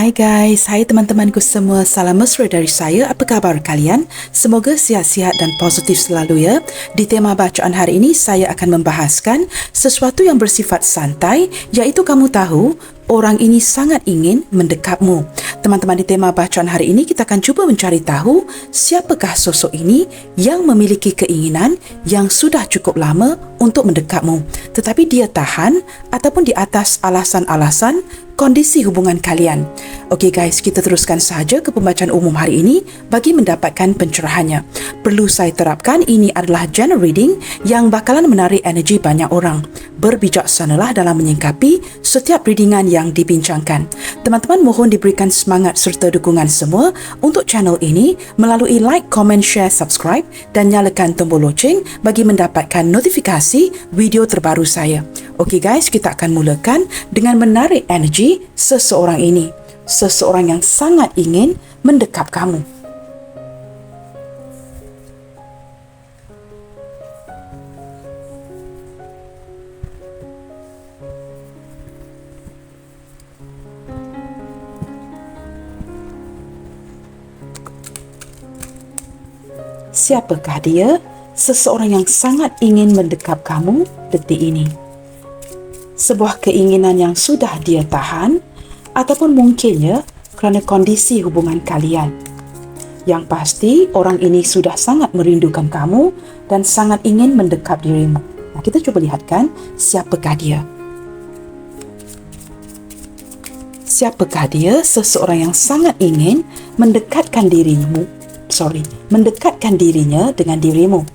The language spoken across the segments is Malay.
Hai guys, hai teman-temanku semua. Salam mesra dari saya. Apa khabar kalian? Semoga sihat-sihat dan positif selalu ya. Di tema bacaan hari ini, saya akan membahaskan sesuatu yang bersifat santai, iaitu kamu tahu orang ini sangat ingin mendekapmu. Teman-teman, di tema bacaan hari ini kita akan cuba mencari tahu siapakah sosok ini yang memiliki keinginan yang sudah cukup lama untuk mendekapmu, tetapi dia tahan ataupun di atas alasan-alasan kondisi hubungan kalian. Okey guys, kita teruskan sahaja ke pembacaan umum hari ini bagi mendapatkan pencerahannya. Perlu saya terapkan, ini adalah general reading yang bakalan menarik energi banyak orang. Berbijaksanalah dalam menyingkapi setiap readingan yang dibincangkan. Teman-teman mohon diberikan semangat serta dukungan semua untuk channel ini melalui like, comment, share, subscribe dan nyalakan tombol loceng bagi mendapatkan notifikasi video terbaru saya. Okey guys, kita akan mulakan dengan menarik energi seseorang ini. Seseorang yang sangat ingin mendekap kamu. Siapakah dia? Seseorang yang sangat ingin mendekap kamu detik ini. Sebuah keinginan yang sudah dia tahan ataupun mungkinnya kerana kondisi hubungan kalian. Yang pasti, orang ini sudah sangat merindukan kamu dan sangat ingin mendekap dirimu. Nah, kita cuba lihatkan siapakah dia. Siapakah dia? Seseorang yang sangat ingin mendekatkan mendekatkan dirinya dengan dirimu.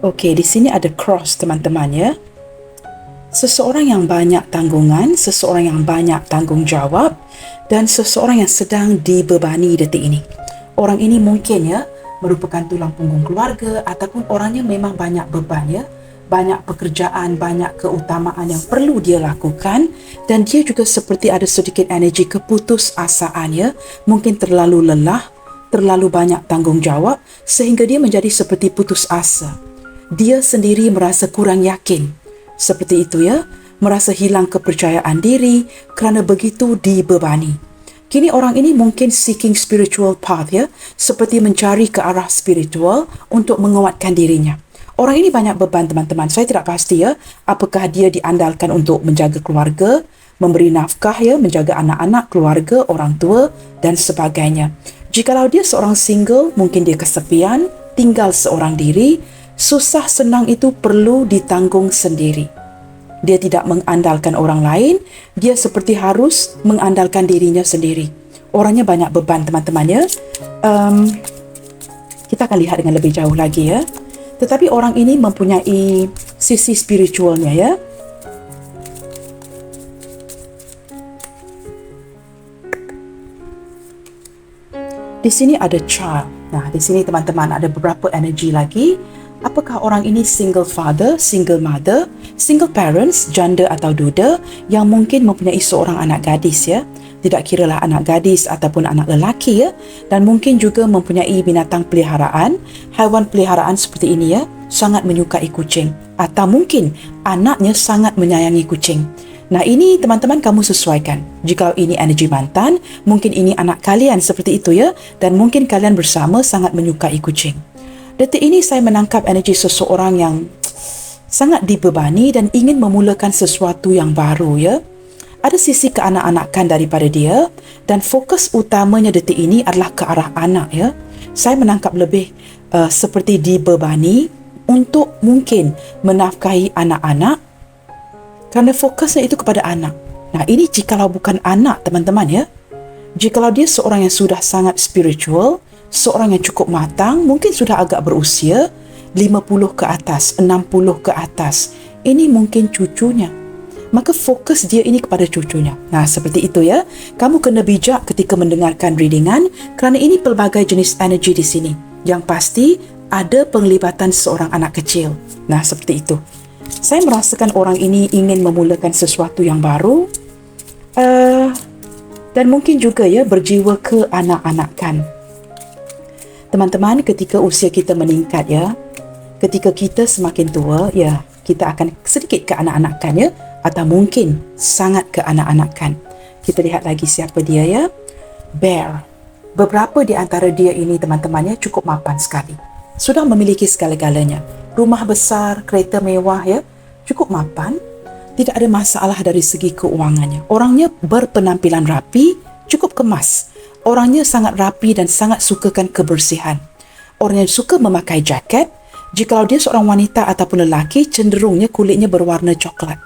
Okey, di sini ada cross teman-teman ya. Seseorang yang banyak tanggungan, seseorang yang banyak tanggungjawab dan seseorang yang sedang dibebani detik ini. Orang ini mungkin ya merupakan tulang punggung keluarga ataupun orangnya memang banyak beban ya. Banyak pekerjaan, banyak keutamaan yang perlu dia lakukan dan dia juga seperti ada sedikit energi keputusasaan ya. Mungkin terlalu lelah, terlalu banyak tanggungjawab sehingga dia menjadi seperti putus asa. Dia sendiri merasa kurang yakin. Seperti itu ya, merasa hilang kepercayaan diri kerana begitu dibebani. Kini orang ini mungkin seeking spiritual path ya, seperti mencari ke arah spiritual untuk menguatkan dirinya. Orang ini banyak beban teman-teman. Saya tidak pasti ya, apakah dia diandalkan untuk menjaga keluarga, memberi nafkah ya, menjaga anak-anak, keluarga, orang tua dan sebagainya. Jikalau dia seorang single, mungkin dia kesepian, tinggal seorang diri. Susah senang itu perlu ditanggung sendiri. Dia tidak mengandalkan orang lain, dia seperti harus mengandalkan dirinya sendiri. Orangnya banyak beban teman-teman ya. Kita akan lihat dengan lebih jauh lagi ya. Tetapi orang ini mempunyai sisi spiritualnya ya. Di sini ada child. Nah, di sini teman-teman ada beberapa energi lagi. Apakah orang ini single father, single mother, single parents, janda atau duda yang mungkin mempunyai seorang anak gadis ya. Tidak kiralah anak gadis ataupun anak lelaki ya. Dan mungkin juga mempunyai binatang peliharaan, haiwan peliharaan seperti ini ya. Sangat menyukai kucing. Atau mungkin anaknya sangat menyayangi kucing. Nah, ini teman-teman kamu sesuaikan. Jika ini energi mantan, mungkin ini anak kalian seperti itu ya. Dan mungkin kalian bersama sangat menyukai kucing. Detik ini saya menangkap energi seseorang yang sangat dibebani dan ingin memulakan sesuatu yang baru ya. Ada sisi keanak-anakan daripada dia dan fokus utamanya detik ini adalah ke arah anak ya. Saya menangkap lebih seperti dibebani untuk mungkin menafkahi anak-anak kerana fokusnya itu kepada anak. Nah, ini jikalau bukan anak teman-teman ya. Jikalau dia seorang yang sudah sangat spiritual, seorang yang cukup matang, mungkin sudah agak berusia 50 ke atas, 60 ke atas. Ini mungkin cucunya. Maka fokus dia ini kepada cucunya. Nah, seperti itu ya. Kamu kena bijak ketika mendengarkan readingan kerana ini pelbagai jenis energi di sini. Yang pasti ada penglibatan seorang anak kecil. Nah, seperti itu. Saya merasakan orang ini ingin memulakan sesuatu yang baru. Dan mungkin juga ya berjiwa keanak-anakan. Teman-teman, ketika usia kita meningkat ya, ketika kita semakin tua ya, kita akan sedikit keanak-anakan ya, atau mungkin sangat keanak-anakan. Kita lihat lagi siapa dia ya. Bear. Beberapa di antara dia ini teman-temannya cukup mapan sekali. Sudah memiliki segala-galanya. Rumah besar, kereta mewah ya, cukup mapan. Tidak ada masalah dari segi keuangannya. Orangnya berpenampilan rapi, cukup kemas. Orangnya sangat rapi dan sangat sukakan kebersihan. Orangnya suka memakai jaket. Jikalau dia seorang wanita ataupun lelaki, cenderungnya kulitnya berwarna coklat.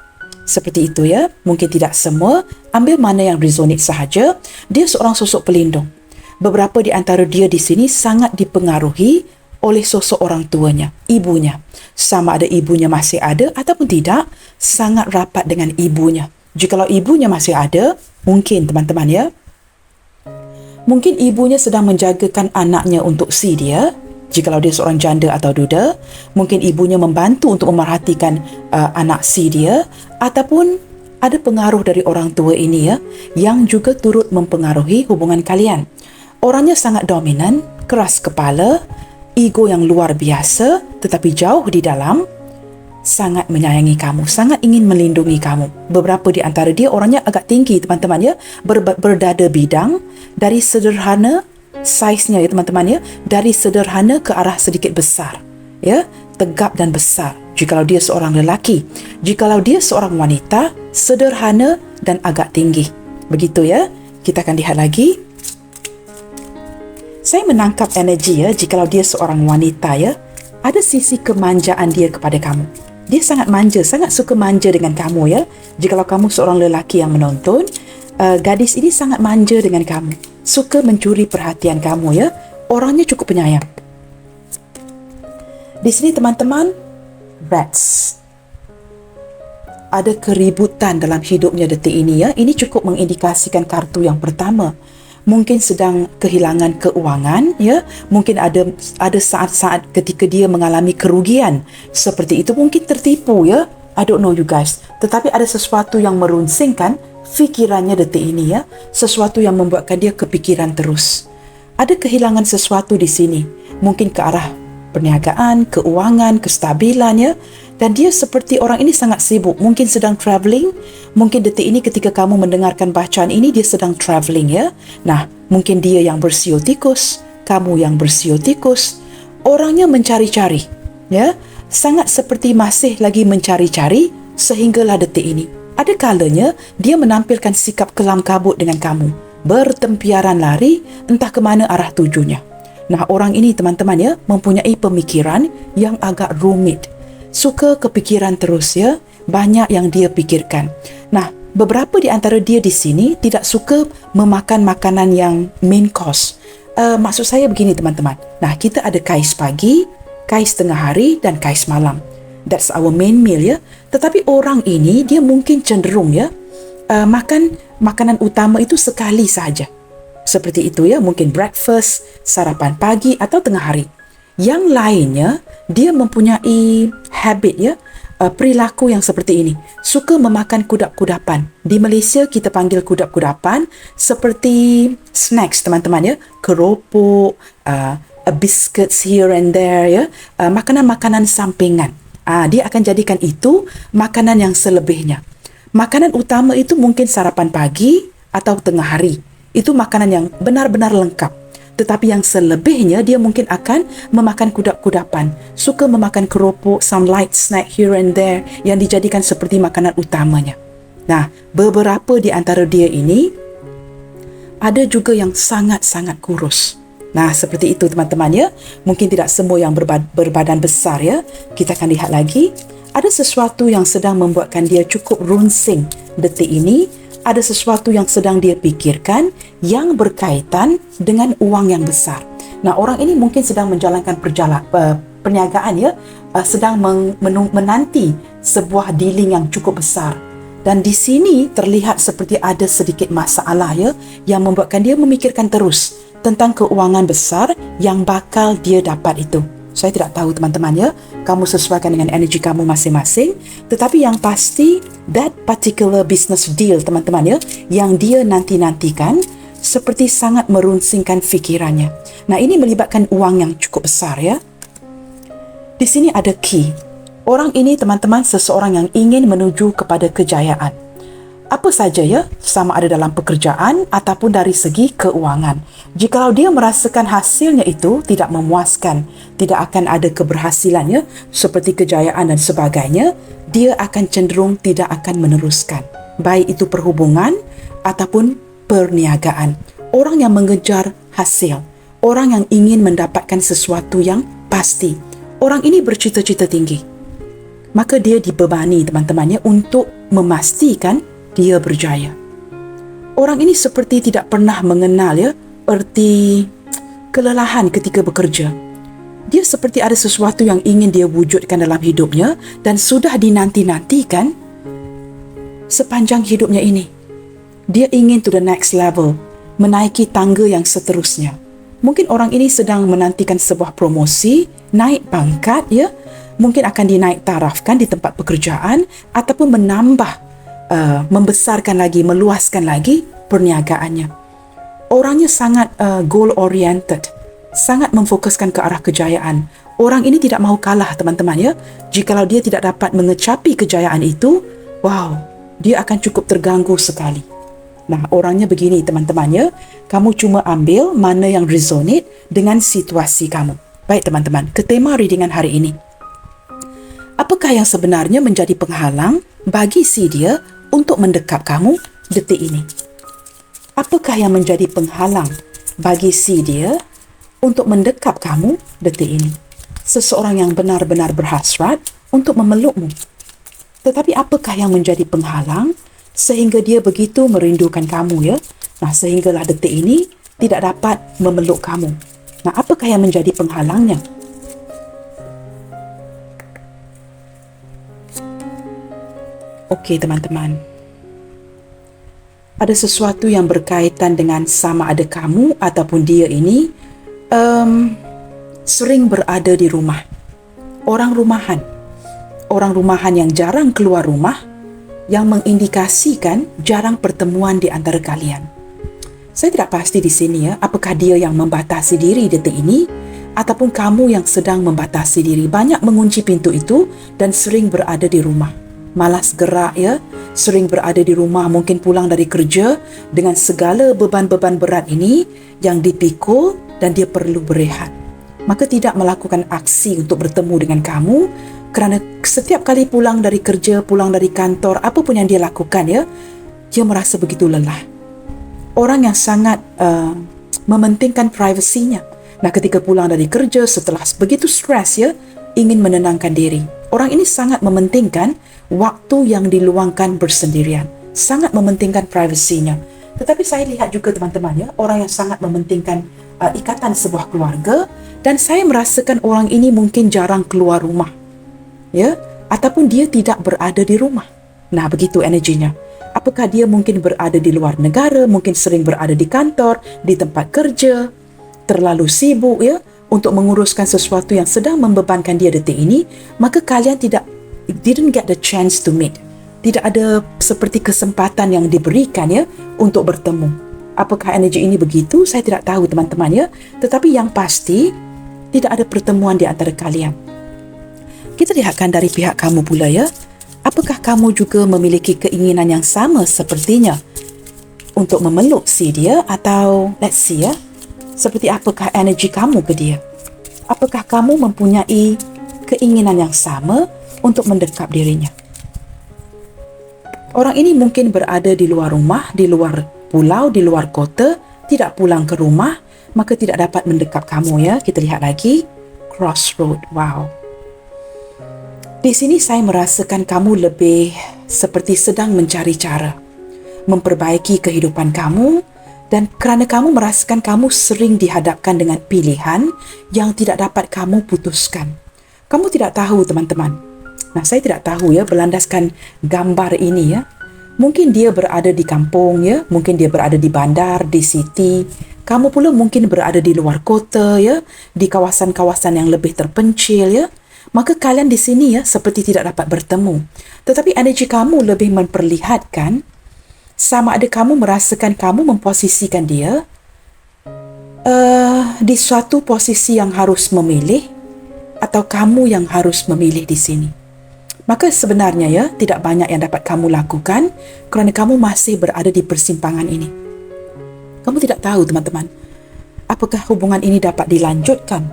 Seperti itu ya. Mungkin tidak semua. Ambil mana yang resonate sahaja. Dia seorang sosok pelindung. Beberapa di antara dia di sini sangat dipengaruhi oleh sosok orang tuanya, ibunya. Sama ada ibunya masih ada ataupun tidak, sangat rapat dengan ibunya. Jikalau ibunya masih ada, mungkin teman-teman ya, mungkin ibunya sedang menjagakan anaknya untuk si dia. Jikalau dia seorang janda atau duda, mungkin ibunya membantu untuk memerhatikan anak si dia, ataupun ada pengaruh dari orang tua ini ya, yang juga turut mempengaruhi hubungan kalian. Orangnya sangat dominan, keras kepala, ego yang luar biasa, tetapi jauh di dalam sangat menyayangi kamu, sangat ingin melindungi kamu. Beberapa di antara dia orangnya agak tinggi teman-teman ya, berdada bidang, dari sederhana saiznya ya teman-teman ya, dari sederhana ke arah sedikit besar ya, tegap dan besar. Jikalau dia seorang lelaki, jikalau dia seorang wanita, sederhana dan agak tinggi. Begitu ya. Kita akan lihat lagi. Saya menangkap energi ya, jikalau dia seorang wanita ya, ada sisi kemanjaan dia kepada kamu. Dia sangat manja, sangat suka manja dengan kamu ya. Jikalau kamu seorang lelaki yang menonton, gadis ini sangat manja dengan kamu. Suka mencuri perhatian kamu ya. Orangnya cukup penyayang. Di sini teman-teman, rats. Ada keributan dalam hidupnya detik ini ya. Ini cukup mengindikasikan kartu yang pertama. Mungkin sedang kehilangan keuangan ya, mungkin ada saat-saat ketika dia mengalami kerugian seperti itu, mungkin tertipu ya, I don't know you guys, tetapi ada sesuatu yang merunsingkan fikirannya detik ini ya, sesuatu yang membuatkan dia kepikiran terus. Ada kehilangan sesuatu di sini, mungkin ke arah perniagaan, keuangan, kestabilan ya. Dan dia seperti orang ini sangat sibuk, mungkin sedang travelling. Mungkin detik ini ketika kamu mendengarkan bacaan ini, dia sedang travelling ya. Nah, mungkin dia yang bersio tikus, kamu yang bersio tikus. Orangnya mencari-cari ya, sangat seperti masih lagi mencari-cari sehinggalah detik ini. Ada kalanya dia menampilkan sikap kelam kabut dengan kamu, bertempiaran lari entah ke mana arah tujunya. Nah, orang ini teman-teman ya, mempunyai pemikiran yang agak rumit. Suka kepikiran terus ya, banyak yang dia pikirkan. Nah, beberapa di antara dia di sini tidak suka memakan makanan yang main course. Maksud saya begini teman-teman. Nah, kita ada kais pagi, kais tengah hari dan kais malam. That's our main meal ya. Tetapi orang ini dia mungkin cenderung ya, makan makanan utama itu sekali saja. Seperti itu ya, mungkin breakfast, sarapan pagi atau tengah hari. Yang lainnya, dia mempunyai habit ya, perilaku yang seperti ini. Suka memakan kudap-kudapan. Di Malaysia kita panggil kudap-kudapan seperti snacks teman-teman ya, keropok, biscuits here and there ya, makanan-makanan sampingan. Dia akan jadikan itu makanan yang selebihnya. Makanan utama itu mungkin sarapan pagi atau tengah hari. Itu makanan yang benar-benar lengkap. Tetapi yang selebihnya dia mungkin akan memakan kudap-kudapan, suka memakan keropok, some light snack here and there yang dijadikan seperti makanan utamanya. Nah, beberapa di antara dia ini ada juga yang sangat-sangat kurus. Nah, seperti itu teman-teman ya. Mungkin tidak semua yang berbadan besar ya. Kita akan lihat lagi. Ada sesuatu yang sedang membuatkan dia cukup runsing detik ini. Ada sesuatu yang sedang dia pikirkan yang berkaitan dengan uang yang besar. Nah, orang ini mungkin sedang menjalankan perniagaan ya, sedang menanti sebuah dealing yang cukup besar. Dan di sini terlihat seperti ada sedikit masalah ya, yang membuatkan dia memikirkan terus tentang keuangan besar yang bakal dia dapat itu. Saya tidak tahu teman-teman ya, kamu sesuaikan dengan energi kamu masing-masing. Tetapi yang pasti, that particular business deal teman-teman ya, yang dia nanti-nantikan, seperti sangat merunsingkan fikirannya. Nah, ini melibatkan wang yang cukup besar ya. Di sini ada key. Orang ini teman-teman seseorang yang ingin menuju kepada kejayaan. Apa saja ya, sama ada dalam pekerjaan ataupun dari segi keuangan. Jikalau dia merasakan hasilnya itu tidak memuaskan, tidak akan ada keberhasilan ya, seperti kejayaan dan sebagainya, dia akan cenderung tidak akan meneruskan. Baik itu perhubungan ataupun perniagaan. Orang yang mengejar hasil, orang yang ingin mendapatkan sesuatu yang pasti. Orang ini bercita-cita tinggi. Maka dia dibebani teman-temannya untuk memastikan dia berjaya. Orang ini seperti tidak pernah mengenal ya erti kelelahan ketika bekerja. Dia seperti ada sesuatu yang ingin dia wujudkan dalam hidupnya dan sudah dinanti-nantikan sepanjang hidupnya ini. Dia ingin to the next level, menaiki tangga yang seterusnya. Mungkin orang ini sedang menantikan sebuah promosi, naik pangkat ya, mungkin akan dinaik tarafkan di tempat pekerjaan ataupun membesarkan lagi, meluaskan lagi perniagaannya. Orangnya sangat goal oriented, sangat memfokuskan ke arah kejayaan. Orang ini tidak mahu kalah teman-teman ya. Jikalau dia tidak dapat mengecapi kejayaan itu, wow, dia akan cukup terganggu sekali. Nah, orangnya begini teman-teman ya. Kamu cuma ambil mana yang resonate dengan situasi kamu. Baik teman-teman, ke tema readingan hari ini. Apakah yang sebenarnya menjadi penghalang bagi si dia untuk mendekap kamu detik ini? Apakah yang menjadi penghalang bagi si dia untuk mendekap kamu detik ini? Seseorang yang benar-benar berhasrat untuk memelukmu. Tetapi apakah yang menjadi penghalang sehingga dia begitu merindukan kamu ya? Nah, sehinggalah detik ini tidak dapat memeluk kamu. Nah, apakah yang menjadi penghalangnya? Okey teman-teman, ada sesuatu yang berkaitan dengan sama ada kamu ataupun dia ini sering berada di rumah. Orang rumahan yang jarang keluar rumah, yang mengindikasikan jarang pertemuan di antara kalian. Saya tidak pasti di sini ya, apakah dia yang membatasi diri detik ini ataupun kamu yang sedang membatasi diri, banyak mengunci pintu itu dan sering berada di rumah. Malas gerak ya, sering berada di rumah, mungkin pulang dari kerja dengan segala beban-beban berat ini yang dipikul dan dia perlu berehat. Maka tidak melakukan aksi untuk bertemu dengan kamu kerana setiap kali pulang dari kerja, pulang dari kantor, apa pun yang dia lakukan ya, dia merasa begitu lelah. Orang yang sangat mementingkan privasinya. Nah, ketika pulang dari kerja setelah begitu stres ya, ingin menenangkan diri. Orang ini sangat mementingkan waktu yang diluangkan bersendirian, sangat mementingkan privasinya. Tetapi saya lihat juga teman-teman ya, orang yang sangat mementingkan ikatan sebuah keluarga, dan saya merasakan orang ini mungkin jarang keluar rumah ya, ataupun dia tidak berada di rumah. Nah, begitu energinya. Apakah dia mungkin berada di luar negara, mungkin sering berada di kantor, di tempat kerja, terlalu sibuk ya untuk menguruskan sesuatu yang sedang membebankan dia detik ini, maka kalian didn't get the chance to meet. Tidak ada seperti kesempatan yang diberikan ya untuk bertemu. Apakah energi ini begitu? Saya tidak tahu teman-teman ya. Tetapi yang pasti tidak ada pertemuan di antara kalian. Kita lihatkan dari pihak kamu pula ya. Apakah kamu juga memiliki keinginan yang sama sepertinya untuk memeluk si dia, atau let's see ya, seperti apakah energi kamu ke dia? Apakah kamu mempunyai keinginan yang sama untuk mendekap dirinya? Orang ini mungkin berada di luar rumah, di luar pulau, di luar kota, tidak pulang ke rumah, maka tidak dapat mendekap kamu ya. Kita lihat lagi, crossroad. Wow. Di sini saya merasakan kamu lebih seperti sedang mencari cara memperbaiki kehidupan kamu, dan kerana kamu merasakan kamu sering dihadapkan dengan pilihan yang tidak dapat kamu putuskan. Kamu tidak tahu teman-teman. Nah, saya tidak tahu ya, berlandaskan gambar ini ya. Mungkin dia berada di kampung ya, mungkin dia berada di bandar, di city. Kamu pula mungkin berada di luar kota ya, di kawasan-kawasan yang lebih terpencil ya. Maka kalian di sini ya seperti tidak dapat bertemu. Tetapi energi kamu lebih memperlihatkan Sama ada kamu merasakan kamu memposisikan dia di suatu posisi yang harus memilih, atau kamu yang harus memilih di sini. Maka sebenarnya ya, tidak banyak yang dapat kamu lakukan kerana kamu masih berada di persimpangan ini. Kamu tidak tahu, teman-teman, apakah hubungan ini dapat dilanjutkan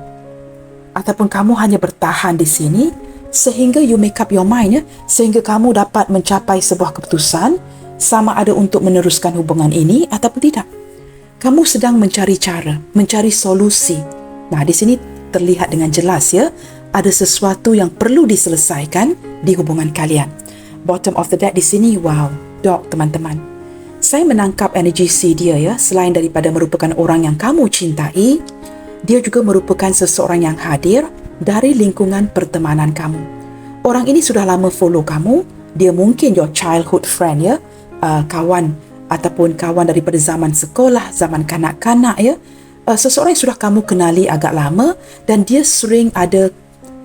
ataupun kamu hanya bertahan di sini sehingga you make up your mind, ya, sehingga kamu dapat mencapai sebuah keputusan sama ada untuk meneruskan hubungan ini ataupun tidak. Kamu sedang mencari cara, mencari solusi. Nah, di sini terlihat dengan jelas ya, ada sesuatu yang perlu diselesaikan di hubungan kalian. Bottom of the deck di sini, wow, dog, teman-teman. Saya menangkap energi si dia ya, selain daripada merupakan orang yang kamu cintai, dia juga merupakan seseorang yang hadir dari lingkungan pertemanan kamu. Orang ini sudah lama follow kamu, dia mungkin your childhood friend ya, kawan ataupun kawan daripada zaman sekolah, zaman kanak-kanak ya. Seseorang yang sudah kamu kenali agak lama dan dia sering ada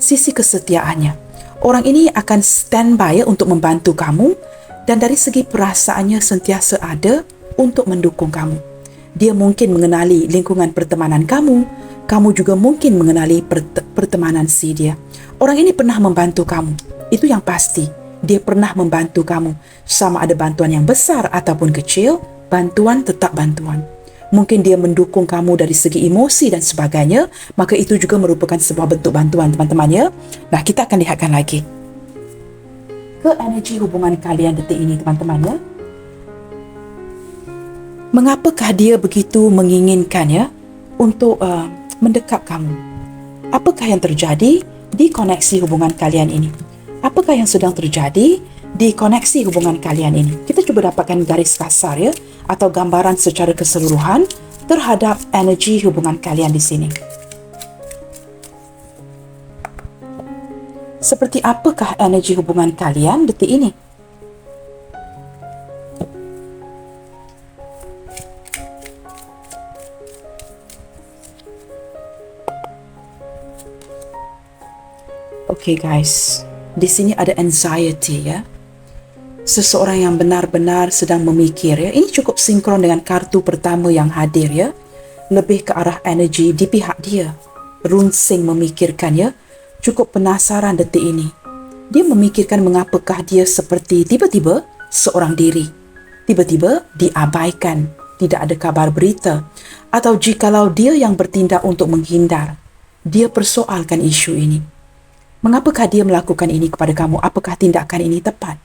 sisi kesetiaannya. Orang ini akan standby ya untuk membantu kamu dan dari segi perasaannya sentiasa ada untuk mendukung kamu. Dia mungkin mengenali lingkungan pertemanan kamu, kamu juga mungkin mengenali pertemanan si dia. Orang ini pernah membantu kamu, itu yang pasti. Dia pernah membantu kamu, sama ada bantuan yang besar ataupun kecil, bantuan tetap bantuan. Mungkin dia mendukung kamu dari segi emosi dan sebagainya, maka itu juga merupakan sebuah bentuk bantuan, teman-teman ya. Nah, kita akan lihatkan lagi ke energi hubungan kalian detik ini, teman-teman ya. Mengapakah dia begitu menginginkan ya untuk mendekap kamu? Apakah yang terjadi di koneksi hubungan kalian ini? Apakah yang sedang terjadi di koneksi hubungan kalian ini? Kita cuba dapatkan garis kasar ya, atau gambaran secara keseluruhan terhadap energi hubungan kalian di sini. Seperti apakah energi hubungan kalian detik ini? Okay guys, di sini ada anxiety ya. Seseorang yang benar-benar sedang memikir ya. Ini cukup sinkron dengan kartu pertama yang hadir ya. Lebih ke arah energi di pihak dia. Runsing memikirkan ya. Cukup penasaran detik ini. Dia memikirkan mengapakah dia seperti tiba-tiba seorang diri. Tiba-tiba diabaikan. Tidak ada kabar berita. Atau jikalau dia yang bertindak untuk menghindar. Dia persoalkan isu ini. Mengapakah dia melakukan ini kepada kamu? Apakah tindakan ini tepat?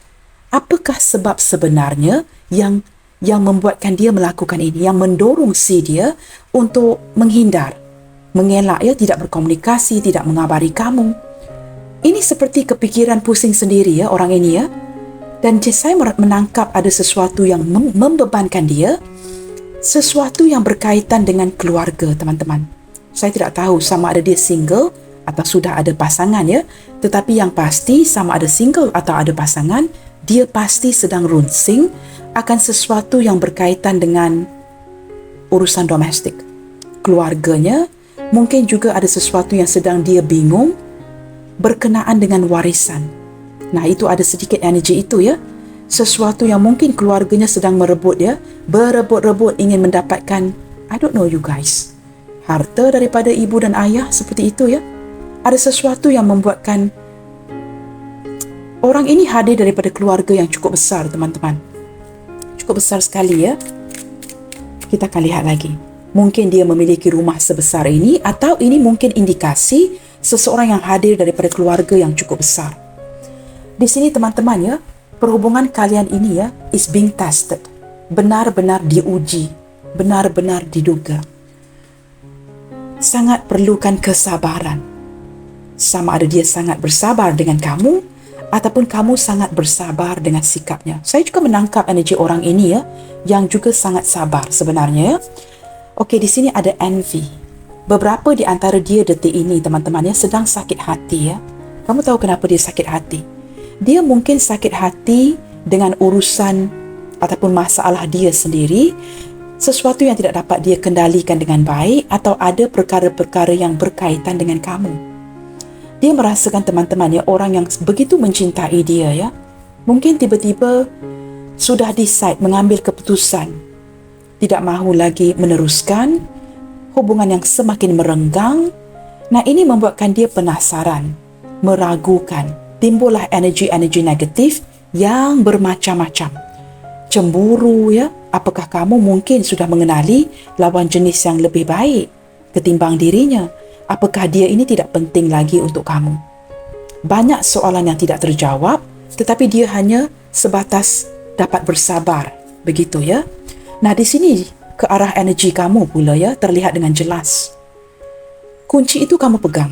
Apakah sebab sebenarnya yang membuatkan dia melakukan ini, yang mendorong si dia untuk menghindar, mengelak ya, tidak berkomunikasi, tidak mengabari kamu? Ini seperti kepikiran pusing sendiri ya orang ini ya. Dan saya menangkap ada sesuatu yang membebankan dia, sesuatu yang berkaitan dengan keluarga, teman-teman. Saya tidak tahu sama ada dia single atau sudah ada pasangan ya, tetapi yang pasti sama ada single atau ada pasangan, dia pasti sedang runsing akan sesuatu yang berkaitan dengan urusan domestik, keluarganya. Mungkin juga ada sesuatu yang sedang dia bingung berkenaan dengan warisan. Nah, itu ada sedikit energi itu ya, sesuatu yang mungkin keluarganya sedang merebut ya, berebut-rebut ingin mendapatkan, I don't know you guys, harta daripada ibu dan ayah, seperti itu ya. Ada sesuatu yang membuatkan orang ini hadir daripada keluarga yang cukup besar, teman-teman. Cukup besar sekali ya. Kita akan lihat lagi. Mungkin dia memiliki rumah sebesar ini, atau ini mungkin indikasi seseorang yang hadir daripada keluarga yang cukup besar. Di sini, teman-teman ya, perhubungan kalian ini ya is being tested. Benar-benar diuji, benar-benar diduga. Sangat perlukan kesabaran. Sama ada dia sangat bersabar dengan kamu ataupun kamu sangat bersabar dengan sikapnya. Saya juga menangkap energi orang ini ya, yang juga sangat sabar sebenarnya ya. Okey, di sini ada envy. Beberapa di antara dia detik ini, teman-teman ya, sedang sakit hati ya. Kamu tahu kenapa dia sakit hati? Dia mungkin sakit hati dengan urusan ataupun masalah dia sendiri, sesuatu yang tidak dapat dia kendalikan dengan baik, atau ada perkara-perkara yang berkaitan dengan kamu. Dia merasakan, teman-teman ya, orang yang begitu mencintai dia ya, mungkin tiba-tiba sudah decide mengambil keputusan, tidak mahu lagi meneruskan hubungan yang semakin merenggang. Nah, ini membuatkan dia penasaran, meragukan, timbullah energi-energi negatif yang bermacam-macam. Cemburu, ya, apakah kamu mungkin sudah mengenali lawan jenis yang lebih baik ketimbang dirinya? Apakah dia ini tidak penting lagi untuk kamu? Banyak soalan yang tidak terjawab, tetapi dia hanya sebatas dapat bersabar, begitu ya. Nah, di sini ke arah energi kamu pula ya terlihat dengan jelas. Kunci itu kamu pegang.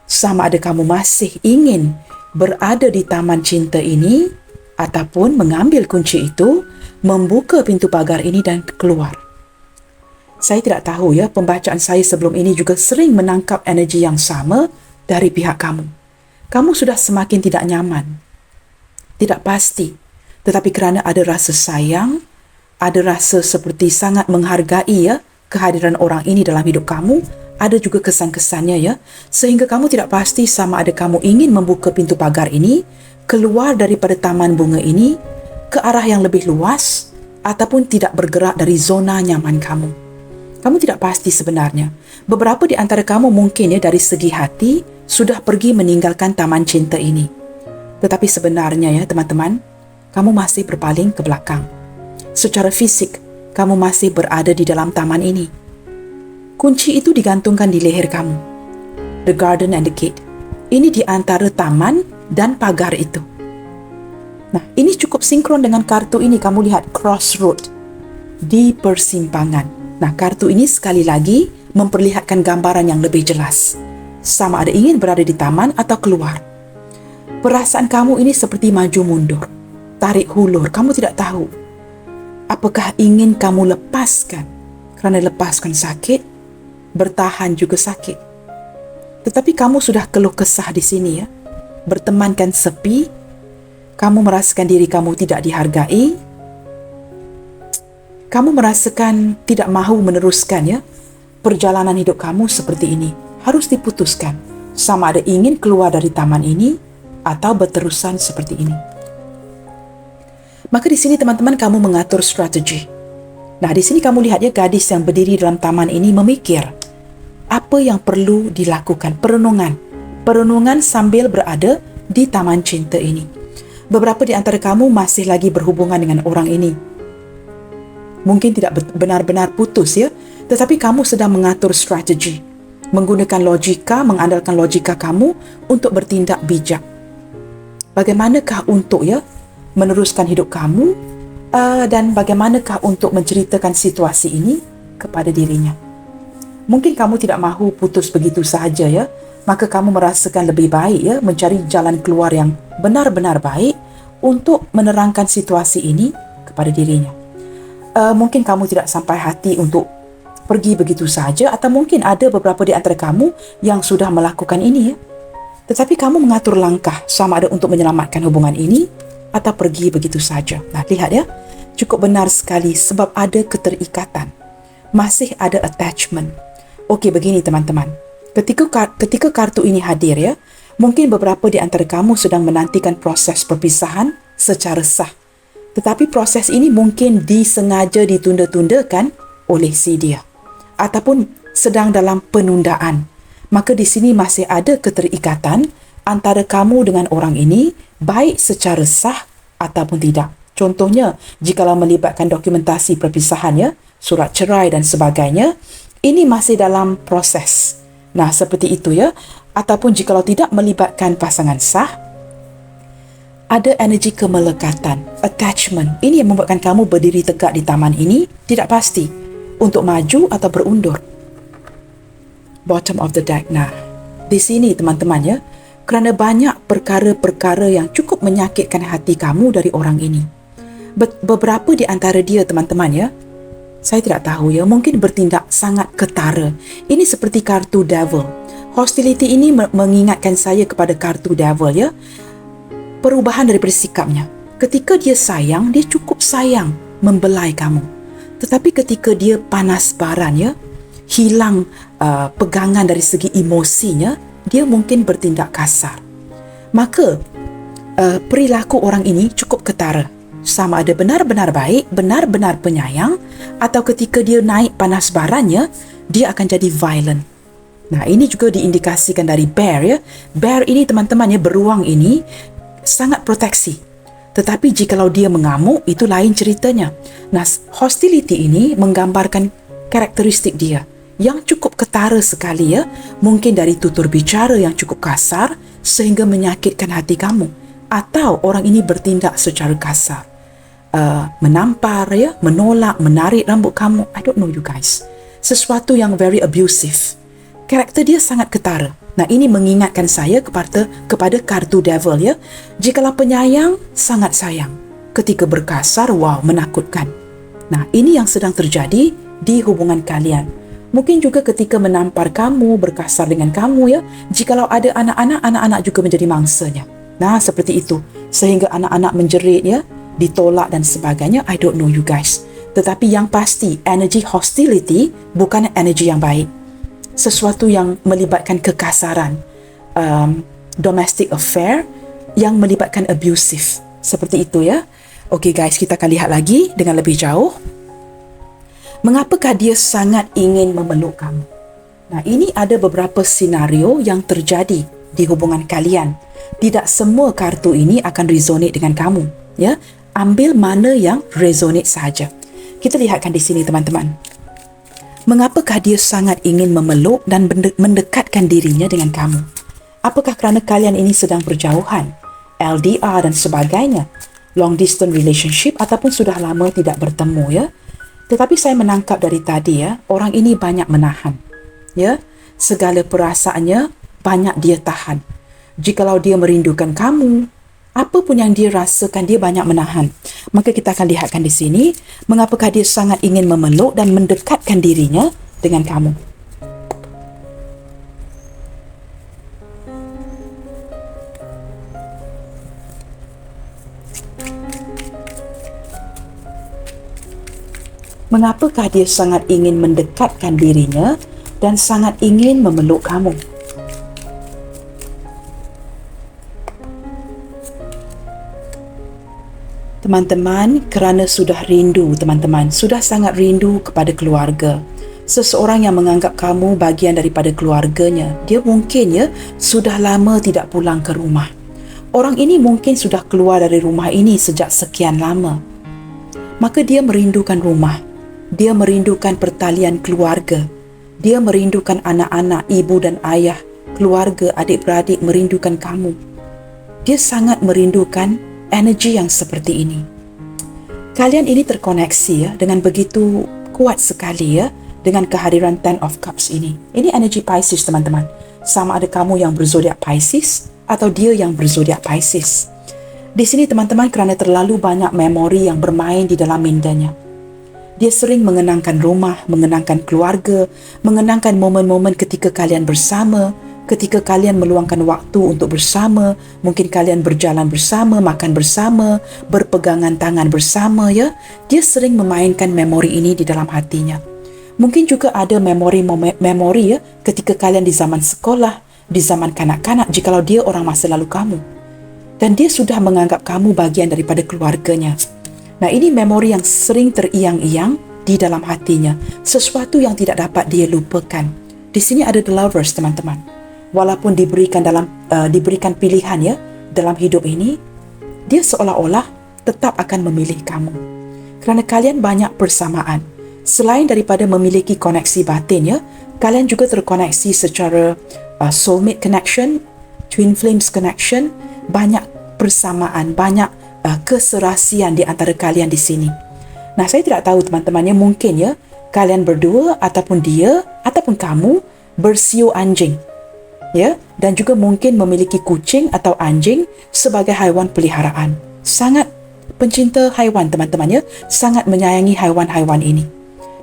Sama ada kamu masih ingin berada di taman cinta ini ataupun mengambil kunci itu, membuka pintu pagar ini dan keluar. Saya tidak tahu ya, pembacaan saya sebelum ini juga sering menangkap energi yang sama dari pihak kamu. Kamu sudah semakin tidak nyaman, tidak pasti, tetapi kerana ada rasa sayang, ada rasa seperti sangat menghargai ya kehadiran orang ini dalam hidup kamu, ada juga kesan-kesannya ya, sehingga kamu tidak pasti sama ada kamu ingin membuka pintu pagar ini, keluar daripada taman bunga ini ke arah yang lebih luas ataupun tidak bergerak dari zona nyaman kamu. Kamu tidak pasti sebenarnya. Beberapa di antara kamu mungkin ya dari segi hati sudah pergi meninggalkan taman cinta ini. Tetapi sebenarnya ya teman-teman, kamu masih berpaling ke belakang. Secara fisik, kamu masih berada di dalam taman ini. Kunci itu digantungkan di leher kamu. The garden and the gate. Ini di antara taman dan pagar itu. Nah, ini cukup sinkron dengan kartu ini. Kamu lihat crossroad, di persimpangan. Nah, kartu ini sekali lagi memperlihatkan gambaran yang lebih jelas. Sama ada ingin berada di taman atau keluar. Perasaan kamu ini seperti maju mundur, tarik hulur. Kamu tidak tahu apakah ingin kamu lepaskan, kerana lepaskan sakit, bertahan juga sakit. Tetapi kamu sudah keluh kesah di sini ya, bertemankan sepi, kamu merasakan diri kamu tidak dihargai, kamu merasakan tidak mahu meneruskan ya perjalanan hidup kamu seperti ini. Harus diputuskan sama ada ingin keluar dari taman ini atau berterusan seperti ini. Maka di sini teman-teman kamu mengatur strategi. Nah, di sini kamu lihat ya gadis yang berdiri dalam taman ini memikir apa yang perlu dilakukan, perenungan sambil berada di taman cinta ini. Beberapa di antara kamu masih lagi berhubungan dengan orang ini. Mungkin tidak benar-benar putus ya, tetapi kamu sedang mengatur strategi, menggunakan logika, mengandalkan logika kamu untuk bertindak bijak. Bagaimanakah untuk ya meneruskan hidup kamu dan bagaimanakah untuk menceritakan situasi ini kepada dirinya. Mungkin kamu tidak mahu putus begitu sahaja ya, maka kamu merasakan lebih baik ya mencari jalan keluar yang benar-benar baik untuk menerangkan situasi ini kepada dirinya. Mungkin kamu tidak sampai hati untuk pergi begitu saja, atau mungkin ada beberapa di antara kamu yang sudah melakukan ini ya. Tetapi kamu mengatur langkah sama ada untuk menyelamatkan hubungan ini atau pergi begitu saja. Nah, lihat ya, cukup benar sekali sebab ada keterikatan. Masih ada attachment. Okey, begini teman-teman. Ketika kartu ini hadir ya, mungkin beberapa di antara kamu sedang menantikan proses perpisahan secara sah. Tetapi proses ini mungkin disengaja ditunda-tundakan oleh si dia. Ataupun sedang dalam penundaan. Maka di sini masih ada keterikatan antara kamu dengan orang ini, baik secara sah ataupun tidak. Contohnya, jikalau melibatkan dokumentasi perpisahan ya, surat cerai dan sebagainya, ini masih dalam proses. Nah, seperti itu ya. Ataupun jikalau tidak melibatkan pasangan sah, ada energi kemelekatan, attachment. Ini yang membuatkan kamu berdiri tegak di taman ini, tidak pasti untuk maju atau berundur. Bottom of the deck. Nah, di sini teman-teman ya, kerana banyak perkara-perkara yang cukup menyakitkan hati kamu dari orang ini. Beberapa di antara dia teman-teman ya, saya tidak tahu ya, mungkin bertindak sangat ketara. Ini seperti kartu devil. Hostility ini mengingatkan saya kepada kartu devil ya. Perubahan daripada sikapnya. Ketika dia sayang, dia cukup sayang membelai kamu. Tetapi ketika dia panas baran ya, hilang pegangan dari segi emosinya, dia mungkin bertindak kasar. Maka perilaku orang ini cukup ketara. sama ada benar-benar baik, benar-benar penyayang, atau ketika dia naik panas barannya, dia akan jadi violent. Nah, ini juga diindikasikan dari bear ya. Bear ini teman-teman ya, beruang ini sangat proteksi. Tetapi jikalau dia mengamuk, itu lain ceritanya. Nah, hostility ini menggambarkan karakteristik dia yang cukup ketara sekali ya. Mungkin dari tutur bicara yang cukup kasar sehingga menyakitkan hati kamu. Atau orang ini bertindak secara kasar. Menampar ya, menolak, menarik rambut kamu. I don't know you guys. Sesuatu yang very abusive. Karakter dia sangat ketara. Nah, ini mengingatkan saya kepada kartu devil ya. Jikalau penyayang, sangat sayang. Ketika berkasar, wow, menakutkan. Nah, ini yang sedang terjadi di hubungan kalian. Mungkin juga ketika menampar kamu, berkasar dengan kamu ya. Jikalau ada anak-anak, anak-anak juga menjadi mangsanya. Nah, seperti itu. Sehingga anak-anak menjerit ya, ditolak dan sebagainya. I don't know you guys. Tetapi yang pasti, energy hostility bukan energy yang baik. Sesuatu yang melibatkan kekasaran, domestic affair yang melibatkan abusive. Seperti itu ya. Okey guys, kita akan lihat lagi dengan lebih jauh. Mengapakah dia sangat ingin memeluk kamu? Nah, ini ada beberapa senario yang terjadi di hubungan kalian. Tidak semua kartu ini akan resonate dengan kamu. Ya, ambil mana yang resonate sahaja. Kita lihatkan di sini teman-teman. Mengapakah dia sangat ingin memeluk dan mendekatkan dirinya dengan kamu? Apakah kerana kalian ini sedang berjauhan, LDR dan sebagainya, long distance relationship ataupun sudah lama tidak bertemu ya? Tetapi saya menangkap dari tadi ya, orang ini banyak menahan. Ya, segala perasaannya banyak dia tahan. Jikalau dia merindukan kamu, apa pun yang dia rasakan, dia banyak menahan. Maka kita akan lihatkan di sini, mengapakah dia sangat ingin memeluk dan mendekatkan dirinya dengan kamu. Mengapakah dia sangat ingin mendekatkan dirinya dan sangat ingin memeluk kamu? Teman-teman, kerana sudah rindu, teman-teman, sudah sangat rindu kepada keluarga. Seseorang yang menganggap kamu bahagian daripada keluarganya, dia mungkin ya sudah lama tidak pulang ke rumah. Orang ini mungkin sudah keluar dari rumah ini sejak sekian lama. Maka dia merindukan rumah. Dia merindukan pertalian keluarga. Dia merindukan anak-anak, ibu dan ayah, keluarga, adik-beradik merindukan kamu. Dia sangat merindukan energi yang seperti ini. Kalian ini terkoneksi ya dengan begitu kuat sekali ya dengan kehadiran Ten of Cups ini. Ini energi Pisces teman-teman. Sama ada kamu yang berzodiak Pisces atau dia yang berzodiak Pisces. Di sini teman-teman kerana terlalu banyak memori yang bermain di dalam mindanya. Dia sering mengenangkan rumah, mengenangkan keluarga, mengenangkan momen-momen ketika kalian bersama, ketika kalian meluangkan waktu untuk bersama, mungkin kalian berjalan bersama, makan bersama, berpegangan tangan bersama ya. Dia sering memainkan memori ini di dalam hatinya. Mungkin juga ada memori ya ketika kalian di zaman sekolah, di zaman kanak-kanak jikalau dia orang masa lalu kamu. Dan dia sudah menganggap kamu bahagian daripada keluarganya. Nah, ini memori yang sering teriang-iang di dalam hatinya, sesuatu yang tidak dapat dia lupakan. Di sini ada the lovers teman-teman. Walaupun diberikan pilihan ya dalam hidup ini, dia seolah-olah tetap akan memilih kamu. Kerana kalian banyak persamaan. Selain daripada memiliki koneksi batin ya, kalian juga terkoneksi secara soulmate connection, twin flames connection, banyak persamaan, banyak keserasian di antara kalian di sini. Nah, saya tidak tahu teman-temannya, mungkin ya kalian berdua ataupun dia ataupun kamu bersio anjing. Ya, dan juga mungkin memiliki kucing atau anjing sebagai haiwan peliharaan. Sangat pencinta haiwan teman-teman ya, sangat menyayangi haiwan-haiwan ini.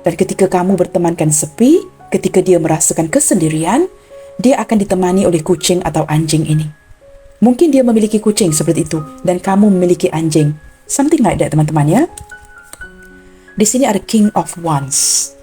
Dan ketika kamu bertemankan sepi, ketika dia merasakan kesendirian, dia akan ditemani oleh kucing atau anjing ini. Mungkin dia memiliki kucing seperti itu dan kamu memiliki anjing. Something like that teman-teman ya. Di sini ada King of Wands.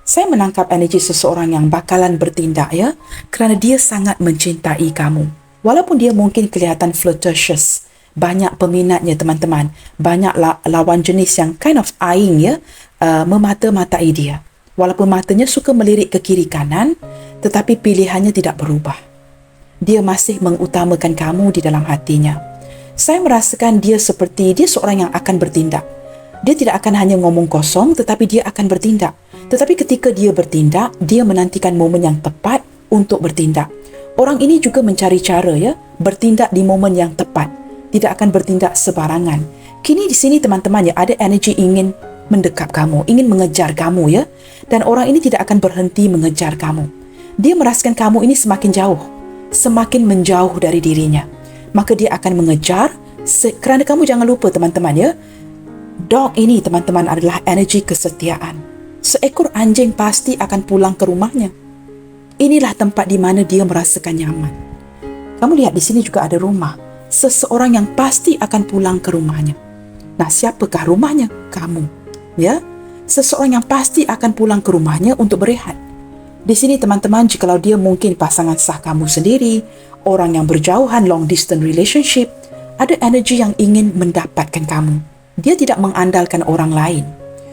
Saya menangkap energi seseorang yang bakalan bertindak ya, kerana dia sangat mencintai kamu. Walaupun dia mungkin kelihatan flirtatious, banyak peminatnya teman-teman, banyak lawan jenis yang kind of eyeing ya, memata-matai dia. Walaupun matanya suka melirik ke kiri kanan, tetapi pilihannya tidak berubah. Dia masih mengutamakan kamu di dalam hatinya. Saya merasakan dia seorang yang akan bertindak. Dia tidak akan hanya ngomong kosong, tetapi dia akan bertindak. Tetapi ketika dia bertindak, dia menantikan momen yang tepat untuk bertindak. Orang ini juga mencari cara ya, bertindak di momen yang tepat. Tidak akan bertindak sebarangan. Kini di sini teman-teman ya, ada energi ingin mendekap kamu, ingin mengejar kamu ya. Dan orang ini tidak akan berhenti mengejar kamu. Dia merasakan kamu ini semakin jauh, semakin menjauh dari dirinya. Maka dia akan mengejar, kerana kamu jangan lupa teman-teman ya, dog ini teman-teman adalah energi kesetiaan. Seekor anjing pasti akan pulang ke rumahnya. Inilah tempat di mana dia merasakan nyaman. Kamu lihat di sini juga ada rumah. Seseorang yang pasti akan pulang ke rumahnya. Nah, siapakah rumahnya? Kamu. Ya? Seseorang yang pasti akan pulang ke rumahnya untuk berehat. Di sini teman-teman, jikalau dia mungkin pasangan sah kamu sendiri, orang yang berjauhan, long distance relationship, ada energi yang ingin mendapatkan kamu. Dia tidak mengandalkan orang lain.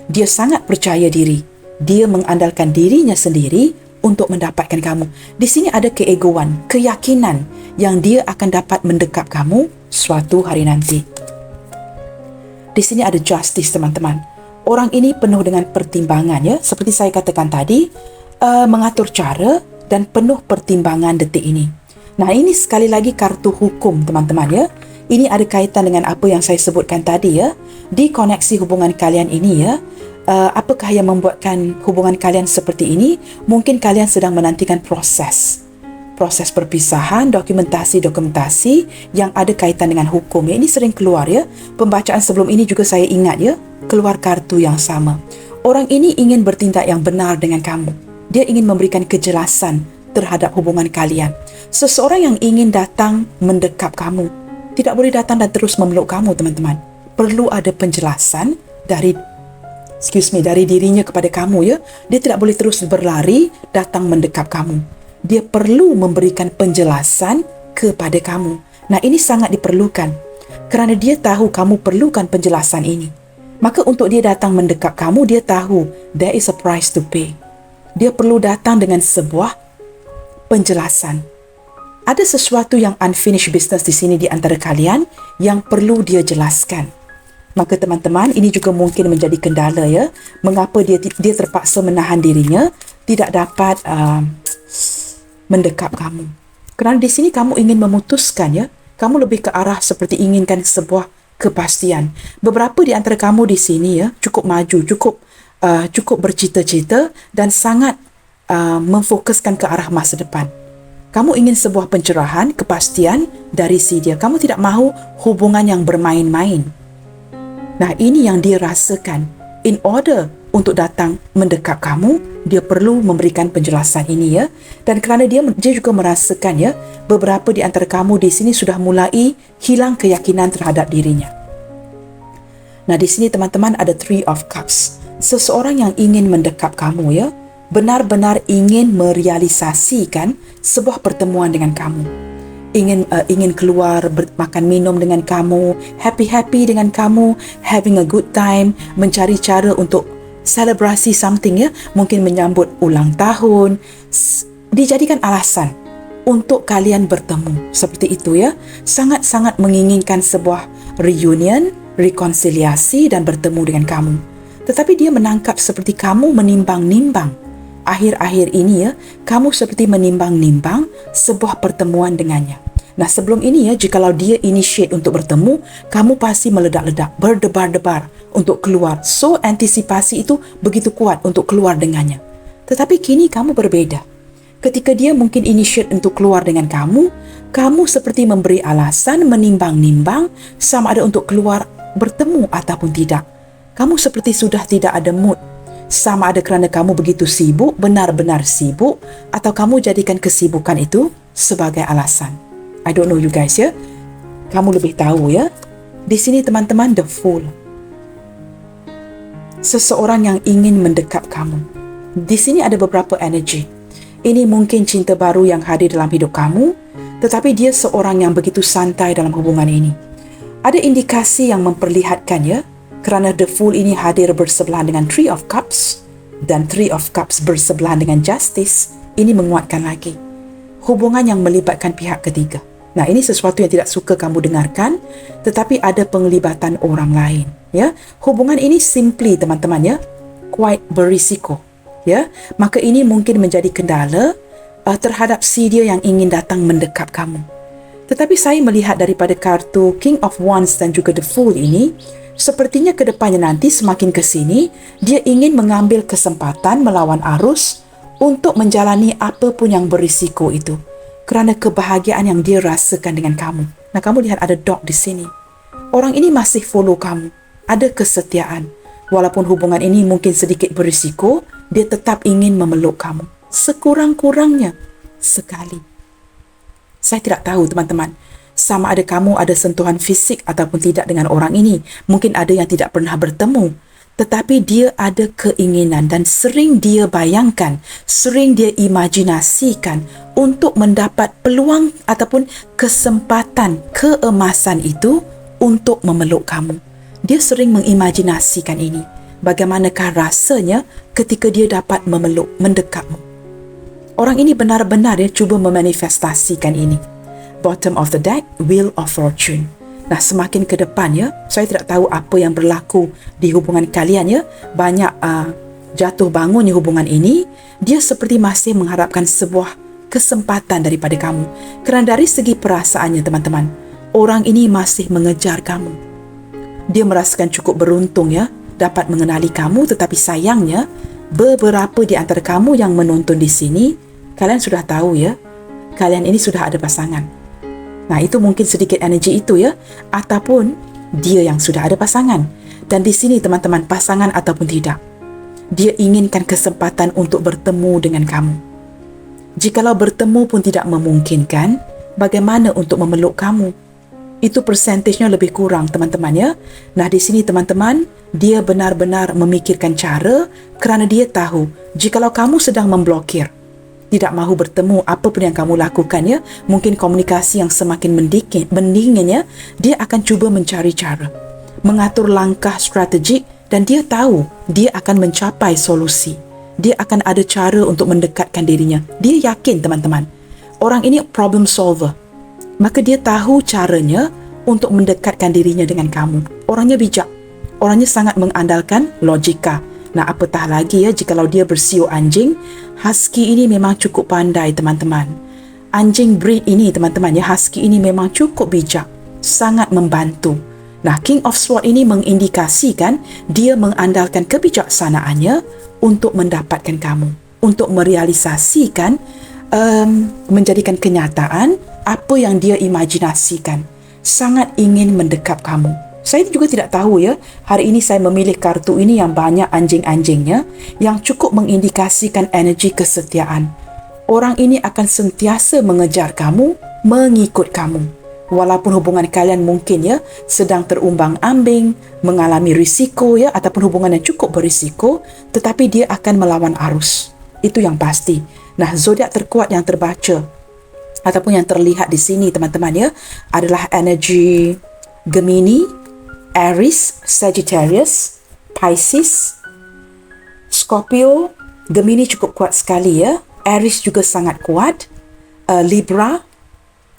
Dia sangat percaya diri. Dia mengandalkan dirinya sendiri untuk mendapatkan kamu. Di sini ada keegoan, keyakinan yang dia akan dapat mendekap kamu suatu hari nanti. Di sini ada justice teman-teman. Orang ini penuh dengan pertimbangan ya, seperti saya katakan tadi, mengatur cara dan penuh pertimbangan detik ini. Nah, ini sekali lagi kartu hukum teman-teman ya. Ini ada kaitan dengan apa yang saya sebutkan tadi ya. Di koneksi hubungan kalian ini ya, apakah yang membuatkan hubungan kalian seperti ini? Mungkin kalian sedang menantikan proses perpisahan, dokumentasi yang ada kaitan dengan hukum ya. Ini sering keluar ya. Pembacaan sebelum ini juga saya ingat ya, keluar kartu yang sama. Orang ini ingin bertindak yang benar dengan kamu. Dia ingin memberikan kejelasan terhadap hubungan kalian. Seseorang yang ingin datang mendekap kamu tidak boleh datang dan terus memeluk kamu teman-teman. Perlu ada penjelasan dari dirinya kepada kamu ya. Dia tidak boleh terus berlari datang mendekap kamu. Dia perlu memberikan penjelasan kepada kamu. Nah, ini sangat diperlukan kerana dia tahu kamu perlukan penjelasan ini. Maka untuk dia datang mendekap kamu, dia tahu there is a price to pay. Dia perlu datang dengan sebuah penjelasan. Ada sesuatu yang unfinished business di sini di antara kalian yang perlu dia jelaskan. Maka teman-teman, ini juga mungkin menjadi kendala ya. Mengapa dia terpaksa menahan dirinya, tidak dapat mendekap kamu. Kerana di sini kamu ingin memutuskan ya. Kamu lebih ke arah seperti inginkan sebuah kepastian. Beberapa di antara kamu di sini ya, cukup maju, cukup bercita-cita dan sangat memfokuskan ke arah masa depan. Kamu ingin sebuah pencerahan, kepastian dari si dia. Kamu tidak mahu hubungan yang bermain-main. Nah, ini yang dia rasakan. In order untuk datang mendekap kamu, dia perlu memberikan penjelasan ini ya. Dan kerana dia juga merasakan ya, beberapa di antara kamu di sini sudah mulai hilang keyakinan terhadap dirinya. Nah, di sini teman-teman ada Three of Cups. Seseorang yang ingin mendekap kamu ya, benar-benar ingin merealisasikan sebuah pertemuan dengan kamu. Ingin keluar makan minum dengan kamu, happy dengan kamu, having a good time, mencari cara untuk selebrasi something ya, mungkin menyambut ulang tahun, dijadikan alasan untuk kalian bertemu. Seperti itu ya. Sangat-sangat menginginkan sebuah reunion, rekonsiliasi dan bertemu dengan kamu. Tetapi dia menangkap seperti kamu menimbang-nimbang. Akhir-akhir ini ya, kamu seperti menimbang-nimbang sebuah pertemuan dengannya. Nah, sebelum ini ya, jikalau dia initiate untuk bertemu, kamu pasti meledak-ledak, berdebar-debar untuk keluar. So, antisipasi itu begitu kuat untuk keluar dengannya. Tetapi kini kamu berbeda. Ketika dia mungkin initiate untuk keluar dengan kamu, kamu seperti memberi alasan, menimbang-nimbang sama ada untuk keluar bertemu ataupun tidak. Kamu seperti sudah tidak ada mood. Sama ada kerana kamu begitu sibuk, benar-benar sibuk, atau kamu jadikan kesibukan itu sebagai alasan. I don't know you guys ya. Kamu lebih tahu ya. Di sini teman-teman, the Fool. Seseorang yang ingin mendekap kamu. Di sini ada beberapa energi. Ini mungkin cinta baru yang hadir dalam hidup kamu, tetapi dia seorang yang begitu santai dalam hubungan ini. Ada indikasi yang memperlihatkan ya, kerana the Fool ini hadir bersebelahan dengan Three of Cups dan Three of Cups bersebelahan dengan Justice, ini menguatkan lagi hubungan yang melibatkan pihak ketiga. Nah, ini sesuatu yang tidak suka kamu dengarkan, tetapi ada penglibatan orang lain. Ya, hubungan ini simply teman-teman ya, quite berisiko. Ya, maka ini mungkin menjadi kendala terhadap si dia yang ingin datang mendekap kamu. Tetapi saya melihat daripada kartu King of Wands dan juga The Fool ini, sepertinya ke depannya nanti semakin ke sini, dia ingin mengambil kesempatan melawan arus untuk menjalani apa pun yang berisiko itu. Kerana kebahagiaan yang dia rasakan dengan kamu. Nah, kamu lihat ada dog di sini. Orang ini masih follow kamu. Ada kesetiaan. Walaupun hubungan ini mungkin sedikit berisiko, dia tetap ingin memeluk kamu. Sekurang-kurangnya sekali. Saya tidak tahu teman-teman, sama ada kamu ada sentuhan fisik ataupun tidak dengan orang ini. Mungkin ada yang tidak pernah bertemu. Tetapi dia ada keinginan dan sering dia bayangkan, sering dia imajinasikan untuk mendapat peluang ataupun kesempatan keemasan itu untuk memeluk kamu. Dia sering mengimajinasikan ini. Bagaimanakah rasanya ketika dia dapat memeluk, mendekapmu. Orang ini benar-benar dia cuba memanifestasikan ini. Bottom of the deck, Wheel of Fortune. Nah, semakin ke depan ya, saya tidak tahu apa yang berlaku di hubungan kalian ya. Banyak jatuh bangunnya hubungan ini. Dia seperti masih mengharapkan sebuah kesempatan daripada kamu. Kerana dari segi perasaannya teman-teman, orang ini masih mengejar kamu. Dia merasakan cukup beruntung ya, dapat mengenali kamu, tetapi sayangnya, beberapa di antara kamu yang menonton di sini, kalian sudah tahu ya, kalian ini sudah ada pasangan. Nah, itu mungkin sedikit energi itu ya, ataupun dia yang sudah ada pasangan. Dan di sini teman-teman, pasangan ataupun tidak, dia inginkan kesempatan untuk bertemu dengan kamu. Jikalau bertemu pun tidak memungkinkan, bagaimana untuk memeluk kamu? Itu persentasenya lebih kurang teman-teman ya. Nah, di sini teman-teman, dia benar-benar memikirkan cara kerana dia tahu jikalau kamu sedang memblokir, tidak mahu bertemu apa pun yang kamu lakukan ya, mungkin komunikasi yang semakin mendingin ya, dia akan cuba mencari cara, mengatur langkah strategik dan dia tahu dia akan mencapai solusi. Dia akan ada cara untuk mendekatkan dirinya. Dia yakin teman-teman, orang ini problem solver. Maka dia tahu caranya untuk mendekatkan dirinya dengan kamu. Orangnya bijak. Orangnya sangat mengandalkan logika. Nah, apatah lagi ya jikalau dia bersiul anjing. Husky ini memang cukup pandai teman-teman. Anjing breed ini teman-teman ya, Husky ini memang cukup bijak. Sangat membantu. Nah, King of Swords ini mengindikasikan dia mengandalkan kebijaksanaannya untuk mendapatkan kamu. Untuk merealisasikan, menjadikan kenyataan apa yang dia imajinasikan. Sangat ingin mendekap kamu. Saya juga tidak tahu ya, hari ini saya memilih kartu ini yang banyak anjing-anjingnya, yang cukup mengindikasikan energi kesetiaan. Orang ini akan sentiasa mengejar kamu, mengikut kamu. Walaupun hubungan kalian mungkin ya sedang terumbang-ambing, mengalami risiko ya, ataupun hubungan yang cukup berisiko, tetapi dia akan melawan arus. Itu yang pasti. Nah, zodiak terkuat yang terbaca ataupun yang terlihat di sini teman-teman ya adalah energi Gemini, Aries, Sagittarius, Pisces, Scorpio. Gemini cukup kuat sekali ya. Aries juga sangat kuat. Libra,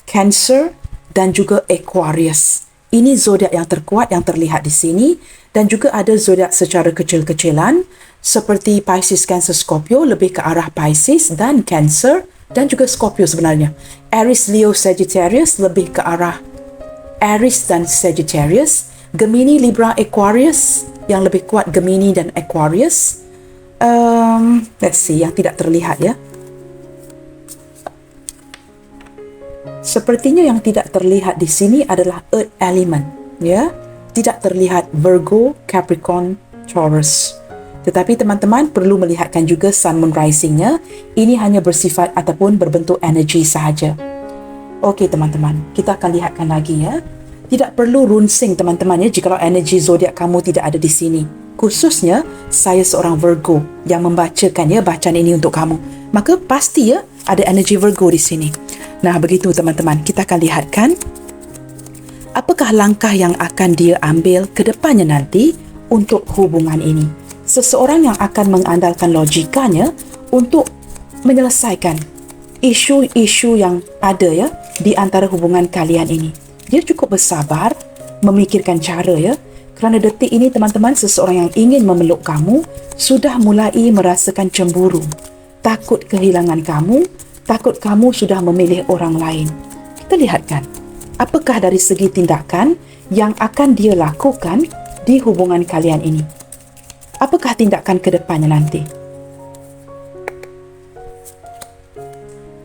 Cancer dan juga Aquarius. Ini zodiak yang terkuat yang terlihat di sini, dan juga ada zodiak secara kecil-kecilan seperti Pisces, Cancer, Scorpio lebih ke arah Pisces dan Cancer dan juga Scorpio sebenarnya. Aries, Leo, Sagittarius lebih ke arah Aries dan Sagittarius. Gemini, Libra, Aquarius yang lebih kuat Gemini dan Aquarius. Let's see yang tidak terlihat ya. Sepertinya yang tidak terlihat di sini adalah Earth element ya. Tidak terlihat Virgo, Capricorn, Taurus. Tetapi teman-teman perlu melihatkan juga Sun, Moon, Rising-nya. Ini hanya bersifat ataupun berbentuk energi sahaja. Okey teman-teman, kita akan lihatkan lagi ya. Tidak perlu runsing teman-teman ya jikalau energi zodiak kamu tidak ada di sini. Khususnya saya seorang Virgo yang membacakan ya bacaan ini untuk kamu. Maka pasti ya ada energi Virgo di sini. Nah, begitu teman-teman, kita akan lihatkan Apakah langkah yang akan dia ambil ke depannya nanti untuk hubungan ini? Seseorang yang akan mengandalkan logikanya untuk menyelesaikan isu-isu yang ada ya di antara hubungan kalian ini. Dia cukup bersabar, memikirkan cara ya. Kerana detik ini teman-teman, seseorang yang ingin memeluk kamu sudah mulai merasakan cemburu, takut kehilangan kamu, takut kamu sudah memilih orang lain. Kita lihatkan, apakah dari segi tindakan yang akan dia lakukan di hubungan kalian ini? Apakah tindakan ke depannya nanti?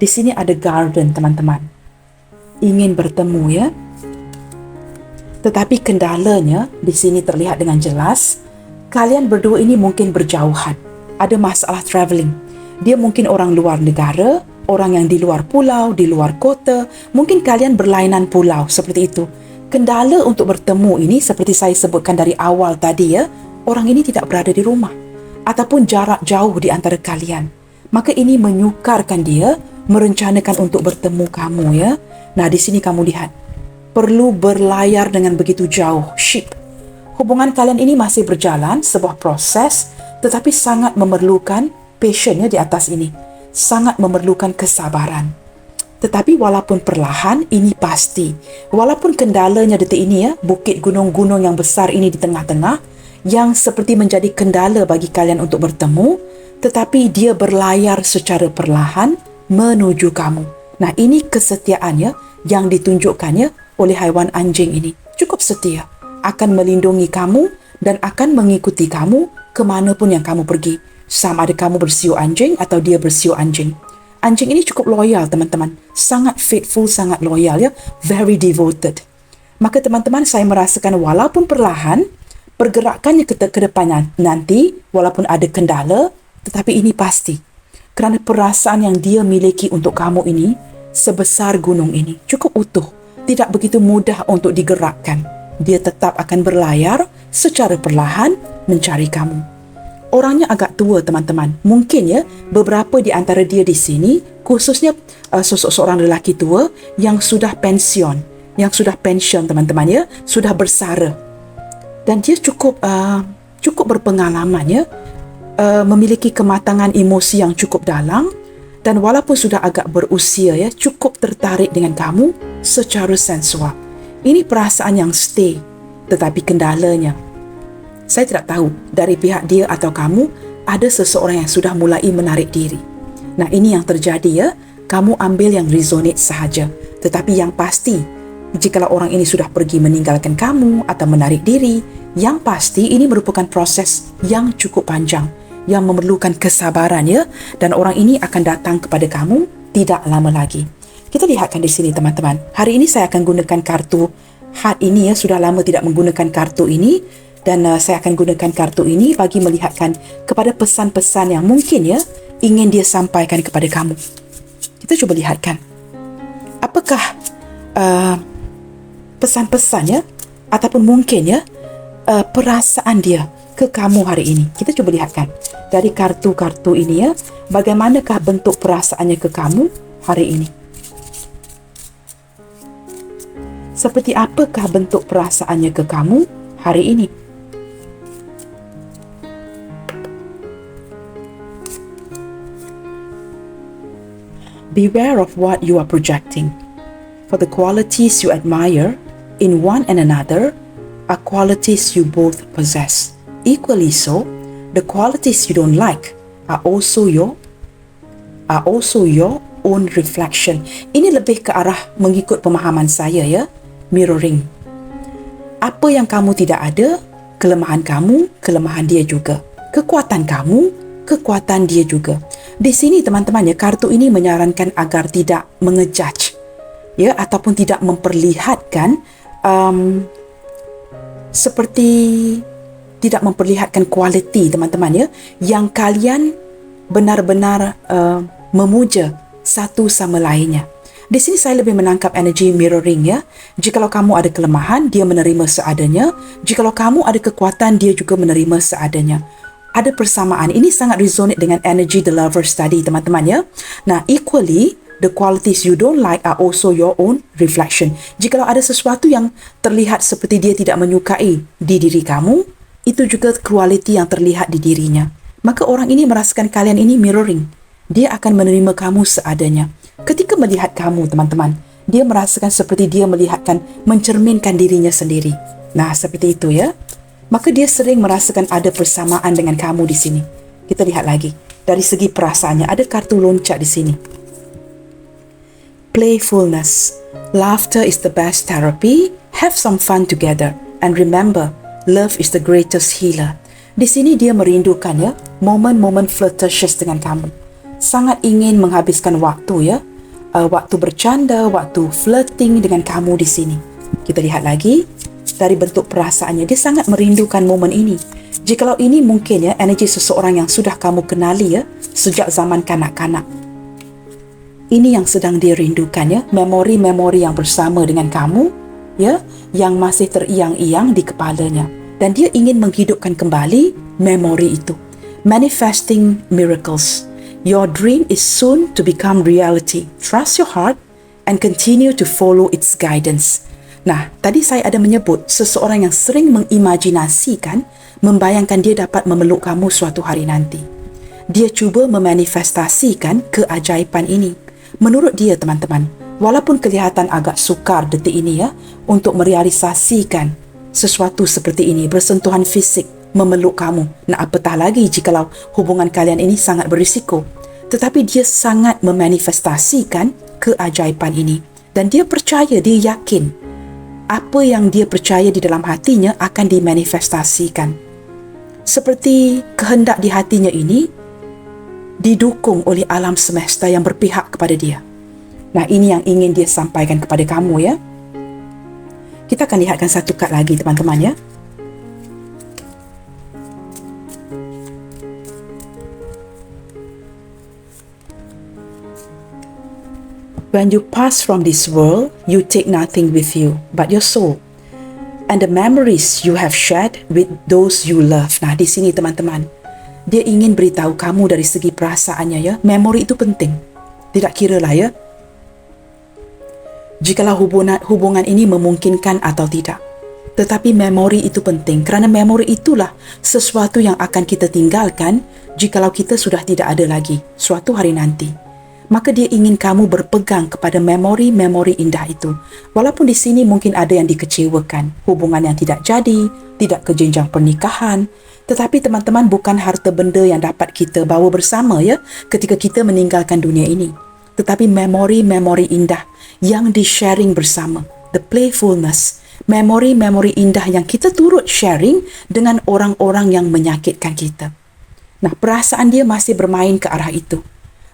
Di sini ada garden, teman-teman. Ingin bertemu ya. Tetapi kendalanya di sini terlihat dengan jelas. Kalian berdua ini mungkin berjauhan. Ada masalah travelling. Dia mungkin orang luar negara, orang yang di luar pulau, di luar kota. Mungkin kalian berlainan pulau, seperti itu. Kendala untuk bertemu ini seperti saya sebutkan dari awal tadi ya, orang ini tidak berada di rumah ataupun jarak jauh di antara kalian. Maka ini menyukarkan dia merencanakan untuk bertemu kamu ya. Nah, di sini kamu lihat, perlu berlayar dengan begitu jauh, ship. Hubungan kalian ini masih berjalan, sebuah proses, tetapi sangat memerlukan passion di atas ini. Sangat memerlukan kesabaran. Tetapi walaupun perlahan, ini pasti. Walaupun kendalanya detik ini ya, bukit gunung-gunung yang besar ini di tengah-tengah, yang seperti menjadi kendala bagi kalian untuk bertemu, tetapi dia berlayar secara perlahan menuju kamu. Nah, ini kesetiaannya yang ditunjukkannya oleh haiwan anjing ini. Cukup setia, akan melindungi kamu dan akan mengikuti kamu kemanapun yang kamu pergi. Sama ada kamu bersiul anjing atau dia bersiul anjing. Anjing ini cukup loyal, teman-teman. Sangat faithful, sangat loyal ya. Very devoted. Maka teman-teman, saya merasakan walaupun perlahan, pergerakannya ke depan nanti, walaupun ada kendala, tetapi ini pasti. Kerana perasaan yang dia miliki untuk kamu ini, sebesar gunung ini, cukup utuh. Tidak begitu mudah untuk digerakkan. Dia tetap akan berlayar secara perlahan mencari kamu. Orangnya agak tua, teman-teman. Mungkin ya, beberapa di antara dia di sini, khususnya sosok seorang lelaki tua yang sudah pensiun. Yang sudah pensiun, teman-teman ya. Sudah bersara. Dan dia cukup berpengalaman ya. Memiliki kematangan emosi yang cukup dalam. Dan walaupun sudah agak berusia ya, cukup tertarik dengan kamu secara sensual. Ini perasaan yang stay. Tetapi kendalanya, saya tidak tahu dari pihak dia atau kamu, ada seseorang yang sudah mulai menarik diri. Nah, ini yang terjadi ya. Kamu ambil yang resonate sahaja. Tetapi yang pasti, jikalau orang ini sudah pergi meninggalkan kamu atau menarik diri, yang pasti ini merupakan proses yang cukup panjang, yang memerlukan kesabaran ya. Dan orang ini akan datang kepada kamu tidak lama lagi. Kita lihatkan di sini, teman-teman. Hari ini saya akan gunakan kartu heart ini ya. Sudah lama tidak menggunakan kartu ini. Dan saya akan gunakan kartu ini bagi melihatkan kepada pesan-pesan yang mungkin ya ingin dia sampaikan kepada kamu. Kita cuba lihatkan. Apakah pesan-pesan ya ataupun mungkin ya perasaan dia ke kamu hari ini. Kita cuba lihatkan dari kartu-kartu ini ya, bagaimanakah bentuk perasaannya ke kamu hari ini. Seperti apakah bentuk perasaannya ke kamu hari ini? Beware of what you are projecting, for the qualities you admire in one and another are qualities you both possess. Equally so, the qualities you don't like are also your own reflection. Ini lebih ke arah mengikut pemahaman saya ya, mirroring. Apa yang kamu tidak ada, kelemahan kamu, kelemahan dia juga. Kekuatan kamu, kekuatan dia juga. Di sini teman-teman ya, kartu ini menyarankan agar tidak mengejudge ya, ataupun tidak memperlihatkan seperti tidak memperlihatkan kualiti teman-teman ya, yang kalian benar-benar memuja satu sama lainnya. Di sini saya lebih menangkap energi mirroring ya. Jikalau kamu ada kelemahan, dia menerima seadanya. Jikalau kamu ada kekuatan, dia juga menerima seadanya. Ada persamaan. Ini sangat resonate dengan energi The Lovers tadi, teman-teman ya. Nah, equally, the qualities you don't like are also your own reflection. Jikalau ada sesuatu yang terlihat seperti dia tidak menyukai di diri kamu, itu juga kualiti yang terlihat di dirinya. Maka orang ini merasakan kalian ini mirroring. Dia akan menerima kamu seadanya. Ketika melihat kamu, teman-teman, dia merasakan seperti dia mencerminkan dirinya sendiri. Nah, seperti itu ya. Maka dia sering merasakan ada persamaan dengan kamu di sini. Kita lihat lagi. Dari segi perasaannya, ada kartu loncat di sini. Playfulness. Laughter is the best therapy. Have some fun together. And remember, love is the greatest healer. Di sini dia merindukan ya, momen-momen flirtatious dengan kamu. Sangat ingin menghabiskan waktu ya. Waktu bercanda, waktu flirting dengan kamu di sini. Kita lihat lagi. Dari bentuk perasaannya, dia sangat merindukan momen ini. Jikalau ini mungkin ya, energi seseorang yang sudah kamu kenali ya, sejak zaman kanak-kanak. Ini yang sedang dia rindukan ya, memori-memori yang bersama dengan kamu ya, yang masih teriang-iang di kepalanya. Dan dia ingin menghidupkan kembali memori itu. Manifesting miracles. Your dream is soon to become reality. Trust your heart and continue to follow its guidance. Nah, tadi saya ada menyebut seseorang yang sering mengimajinasikan, membayangkan dia dapat memeluk kamu suatu hari nanti. Dia cuba memanifestasikan keajaiban ini. Menurut dia, teman-teman, walaupun kelihatan agak sukar detik ini ya, untuk merealisasikan sesuatu seperti ini, bersentuhan fisik, memeluk kamu. Nah, apatah lagi jikalau hubungan kalian ini sangat berisiko. Tetapi dia sangat memanifestasikan keajaiban ini. Dan dia percaya, dia yakin apa yang dia percaya di dalam hatinya akan dimanifestasikan. Seperti kehendak di hatinya ini didukung oleh alam semesta yang berpihak kepada dia. Nah, ini yang ingin dia sampaikan kepada kamu ya. Kita akan lihatkan satu kad lagi, teman-teman ya. When you pass from this world, you take nothing with you but your soul and the memories you have shared with those you love. Nah, di sini teman-teman, dia ingin beritahu kamu dari segi perasaannya ya, memori itu penting. Tidak kira lah ya, jikalau hubungan ini memungkinkan atau tidak. Tetapi memori itu penting, kerana memori itulah sesuatu yang akan kita tinggalkan jikalau kita sudah tidak ada lagi suatu hari nanti. Maka dia ingin kamu berpegang kepada memori-memori indah itu. Walaupun di sini mungkin ada yang dikecewakan, hubungan yang tidak jadi, tidak ke jenjang pernikahan. Tetapi teman-teman, bukan harta benda yang dapat kita bawa bersama ya, ketika kita meninggalkan dunia ini. Tetapi memori-memori indah yang di-sharing bersama. The playfulness. Memori-memori indah yang kita turut sharing dengan orang-orang yang menyakitkan kita. Nah, perasaan dia masih bermain ke arah itu.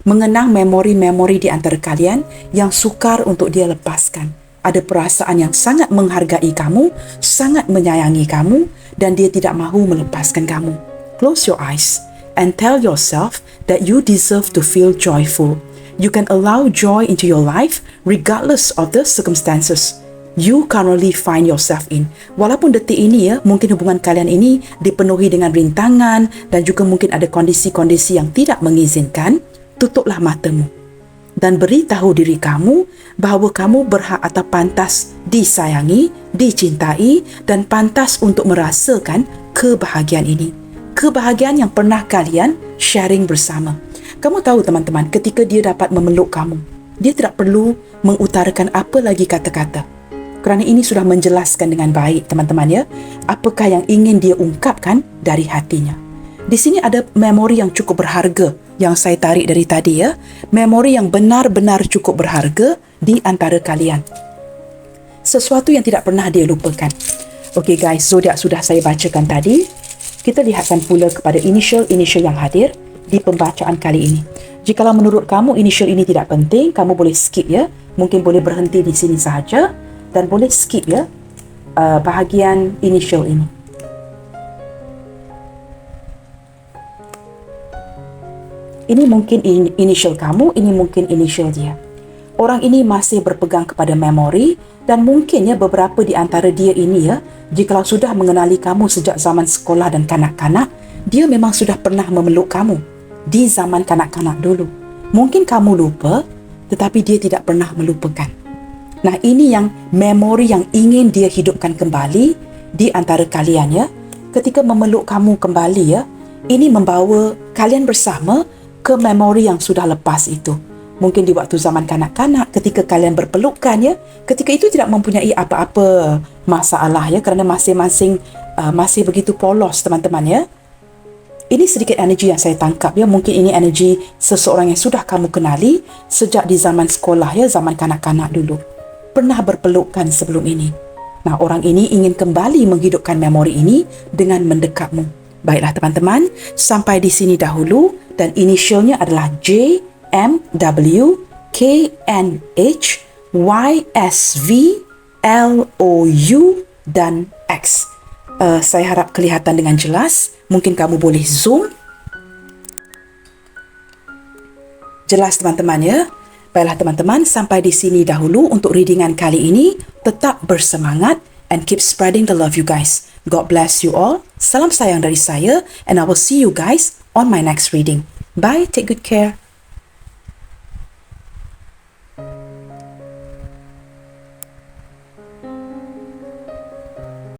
Mengenang memori-memori di antara kalian yang sukar untuk dia lepaskan. Ada perasaan yang sangat menghargai kamu, sangat menyayangi kamu, dan dia tidak mahu melepaskan kamu. Close your eyes and tell yourself that you deserve to feel joyful. You can allow joy into your life regardless of the circumstances you currently find yourself in. Walaupun detik ini ya, mungkin hubungan kalian ini dipenuhi dengan rintangan dan juga mungkin ada kondisi-kondisi yang tidak mengizinkan. Tutuplah matamu dan beritahu diri kamu bahawa kamu berhak atau pantas disayangi, dicintai dan pantas untuk merasakan kebahagiaan ini. Kebahagiaan yang pernah kalian sharing bersama. Kamu tahu teman-teman, ketika dia dapat memeluk kamu, dia tidak perlu mengutarakan apa lagi kata-kata. Kerana ini sudah menjelaskan dengan baik, teman-teman ya, apakah yang ingin dia ungkapkan dari hatinya. Di sini ada memori yang cukup berharga yang saya tarik dari tadi ya. Memori yang benar-benar cukup berharga di antara kalian. Sesuatu yang tidak pernah dia lupakan. Okey guys, zodiak sudah saya bacakan tadi. Kita lihatkan pula kepada initial-initial yang hadir di pembacaan kali ini. Jikalau menurut kamu initial ini tidak penting, kamu boleh skip ya. Mungkin boleh berhenti di sini sahaja dan boleh skip ya bahagian initial ini. Ini mungkin initial kamu, ini mungkin initial dia. Orang ini masih berpegang kepada memori dan mungkin ya beberapa di antara dia ini ya, jikalau sudah mengenali kamu sejak zaman sekolah dan kanak-kanak, dia memang sudah pernah memeluk kamu di zaman kanak-kanak dulu. Mungkin kamu lupa, tetapi dia tidak pernah melupakan. Nah, ini yang memori yang ingin dia hidupkan kembali di antara kalian ya. Ketika memeluk kamu kembali ya, ini membawa kalian bersama ke memori yang sudah lepas itu. Mungkin di waktu zaman kanak-kanak ketika kalian berpelukan ya, ketika itu tidak mempunyai apa-apa masalah ya, kerana masing-masing masih begitu polos teman-teman ya. Ini sedikit energi yang saya tangkap ya. Mungkin ini energi seseorang yang sudah kamu kenali sejak di zaman sekolah ya, zaman kanak-kanak dulu. Pernah berpelukan sebelum ini. Nah, orang ini ingin kembali menghidupkan memori ini dengan mendekatmu. Baiklah teman-teman, sampai di sini dahulu dan inisialnya adalah J, M, W, K, N, H, Y, S, V, L, O, U dan X. Saya harap kelihatan dengan jelas. Mungkin kamu boleh zoom. Jelas teman-teman ya. Baiklah teman-teman, sampai di sini dahulu untuk readingan kali ini. Tetap bersemangat and keep spreading the love you guys. God bless you all. Salam sayang dari saya and I will see you guys on my next reading. Bye, take good care.